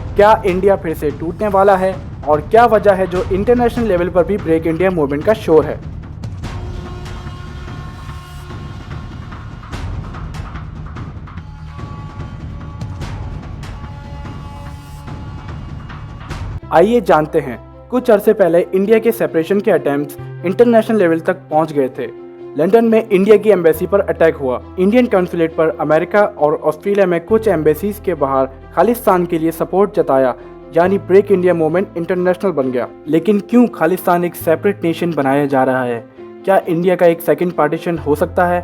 क्या इंडिया फिर से टूटने वाला है और क्या वजह है जो इंटरनेशनल लेवल पर भी ब्रेक इंडिया मूवमेंट का शोर है। आइए जानते हैं। कुछ अरसे पहले इंडिया के सेपरेशन के अटेम्प्ट्स इंटरनेशनल लेवल तक पहुंच गए थे। लंदन में इंडिया की एम्बेसी पर अटैक हुआ। इंडियन कॉन्सुलेट पर अमेरिका और ऑस्ट्रेलिया में कुछ एम्बेसीज के बाहर खालिस्तान के लिए सपोर्ट जताया, यानी ब्रेक इंडिया मूवमेंट इंटरनेशनल बन गया। लेकिन क्यों खालिस्तान एक सेपरेट नेशन बनाया जा रहा है? क्या इंडिया का एक सेकंड पार्टीशन हो सकता है?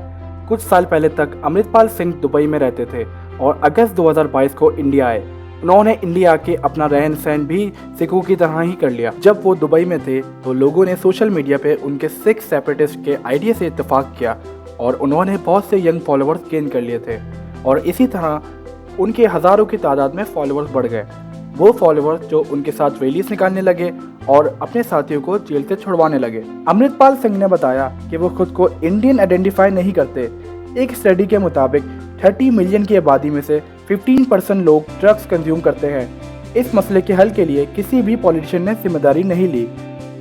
कुछ साल पहले तक अमृतपाल सिंह दुबई में रहते थे और अगस्त 2022 को इंडिया आए। उन्होंने इंडिया आके अपना रहन सहन भी सिखों की तरह ही कर लिया। जब वो दुबई में थे तो लोगों ने सोशल मीडिया पे उनके सिख सेपरेटिस्ट के आइडिया से इत्तेफाक किया और उन्होंने बहुत से यंग फॉलोअर्स गेन कर लिए थे और इसी तरह उनके हज़ारों की तादाद में फॉलोअर्स बढ़ गए। वो फॉलोअर्स जो उनके साथ रैलीज निकालने लगे और अपने साथियों को जेल से छुड़वाने लगे। अमृतपाल सिंह ने बताया कि वो खुद को इंडियन आइडेंटिफाई नहीं करते। एक स्टडी के मुताबिक 30 मिलियन की आबादी में से 15% लोग ड्रग्स कंज्यूम करते हैं। इस मसले के हल के लिए किसी भी पॉलिटिशियन ने जिम्मेदारी नहीं ली।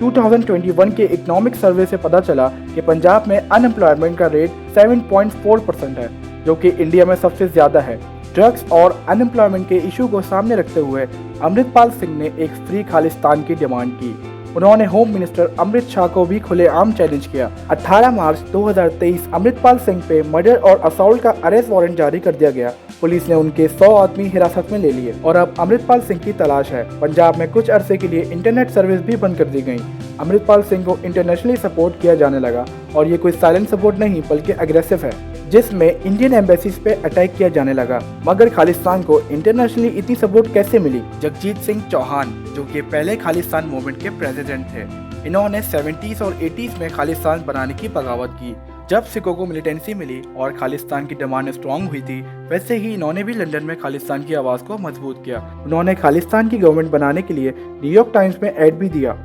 2021 के इकोनॉमिक सर्वे से पता चला कि पंजाब में अनएम्प्लॉयमेंट का रेट 7.4% है, जो कि इंडिया में सबसे ज़्यादा है। ड्रग्स और अनएम्प्लॉयमेंट के इशू को सामने रखते हुए अमृतपाल सिंह ने एक फ्री खालिस्तान की डिमांड की। उन्होंने होम मिनिस्टर अमृत शाह को भी खुलेआम चैलेंज किया। 18 मार्च 2023 अमृतपाल सिंह पे मर्डर और असॉल्ट का अरेस्ट वारंट जारी कर दिया गया। पुलिस ने उनके 100 आदमी हिरासत में ले लिए और अब अमृतपाल सिंह की तलाश है। पंजाब में कुछ अरसे के लिए इंटरनेट सर्विस भी बंद कर दी गई। अमृतपाल सिंह को इंटरनेशनली सपोर्ट किया जाने लगा और ये कोई साइलेंट सपोर्ट नहीं बल्कि अग्रेसिव है, जिसमें इंडियन एम्बेसीज पे अटैक किया जाने लगा। मगर खालिस्तान को इंटरनेशनली इतनी सपोर्ट कैसे मिली? जगजीत सिंह चौहान, जो कि पहले खालिस्तान मूवमेंट के प्रेसिडेंट थे, इन्होंने 70s और 80s में खालिस्तान बनाने की बगावत की। जब सिखों को मिलिटेंसी मिली और खालिस्तान की डिमांड स्ट्रॉन्ग हुई थी, वैसे ही इन्होंने भी लंदन में खालिस्तान की आवाज़ को मजबूत किया। उन्होंने खालिस्तान की गवर्नमेंट बनाने के लिए न्यूयॉर्क टाइम्स में एड भी दिया।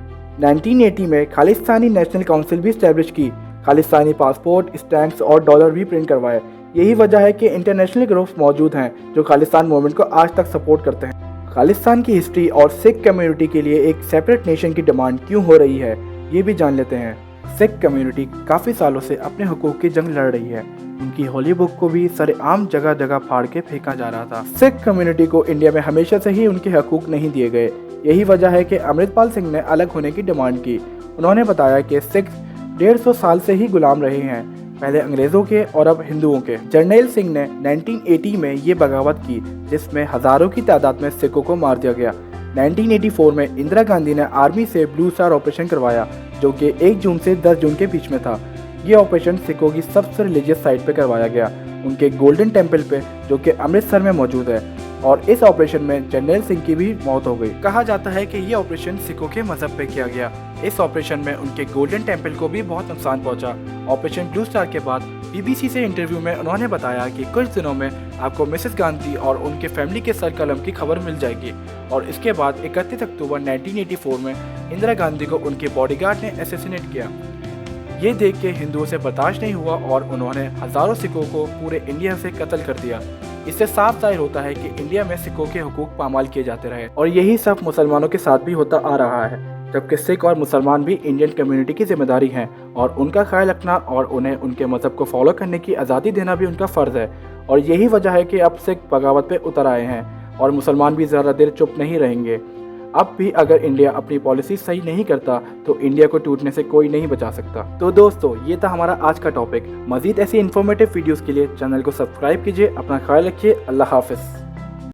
1980 में खालिस्तानी नेशनल काउंसिल भी स्टैब्लिश की। खालिस्तानी पासपोर्ट, स्टैम्प्स और डॉलर भी प्रिंट करवाए। यही वजह है कि इंटरनेशनल ग्रुप्स मौजूद हैं जो खालिस्तान मूवमेंट को आज तक सपोर्ट करते हैं। खालिस्तान की हिस्ट्री और सिख कम्युनिटी के लिए एक सेपरेट नेशन की डिमांड क्यों हो रही है, ये भी जान लेते हैं। सिख कम्युनिटी काफ़ी सालों से अपने हकूक़ की जंग लड़ रही है। उनकी होली बुक को भी सरेआम जगह जगह फाड़ के फेंका जा रहा था। सिख कम्युनिटी को इंडिया में हमेशा से ही उनके हकूक़ नहीं दिए गए। यही वजह है कि अमृतपाल सिंह ने अलग होने की डिमांड की। उन्होंने बताया कि सिख 150 साल से ही गुलाम रहे हैं, पहले अंग्रेज़ों के और अब हिंदुओं के। जर्नैल सिंह ने 1980 में ये बगावत की, जिसमें हज़ारों की तादाद में सिखों को मार दिया गया। 1984 में इंदिरा गांधी ने आर्मी से ब्लू स्टार ऑपरेशन करवाया, जो कि 1 जून से 10 जून के बीच में था। ये ऑपरेशन सिखों की सबसे रिलीजियस साइट पे करवाया गया, उनके गोल्डन टेम्पल पे, जो कि अमृतसर में मौजूद है। और इस ऑपरेशन में जर्नैल सिंह की भी मौत हो गई। कहा जाता है कि ये ऑपरेशन सिखों के मजहब पे किया गया। इस ऑपरेशन में उनके गोल्डन टेम्पल को भी बहुत नुकसान पहुंचा। ऑपरेशन ब्लू स्टार के बाद BBC से इंटरव्यू में उन्होंने बताया कि कुछ दिनों में आपको मिसेस गांधी और उनके फैमिली के सर कलम की खबर मिल जाएगी। और इसके बाद 31 अक्टूबर 1984 में इंदिरा गांधी को उनके बॉडीगार्ड ने असैसिनेट किया। ये देख के हिंदुओं से बर्दाश्त नहीं हुआ और उन्होंने हज़ारों सिखों को पूरे इंडिया से कत्ल कर दिया। इससे साफ जाहिर होता है कि इंडिया में सिखों के हुकूक पामाल किए जाते रहे और यही सब मुसलमानों के साथ भी होता आ रहा है, जबकि सिख और मुसलमान भी इंडियन कम्युनिटी की जिम्मेदारी हैं और उनका ख्याल रखना और उन्हें उनके मज़हब को फॉलो करने की आज़ादी देना भी उनका फ़र्ज़ है। और यही वजह है कि अब सिख बगावत पे उतर आए हैं और मुसलमान भी ज़्यादा देर चुप नहीं रहेंगे। अब भी अगर इंडिया अपनी पॉलिसी सही नहीं करता तो इंडिया को टूटने से कोई नहीं बचा सकता। तो दोस्तों, ये था हमारा आज का टॉपिक। मज़ीद ऐसी इन्फॉर्मेटिव वीडियोस के लिए चैनल को सब्सक्राइब कीजिए। अपना ख्याल रखिए। अल्लाह हाफ़िज़।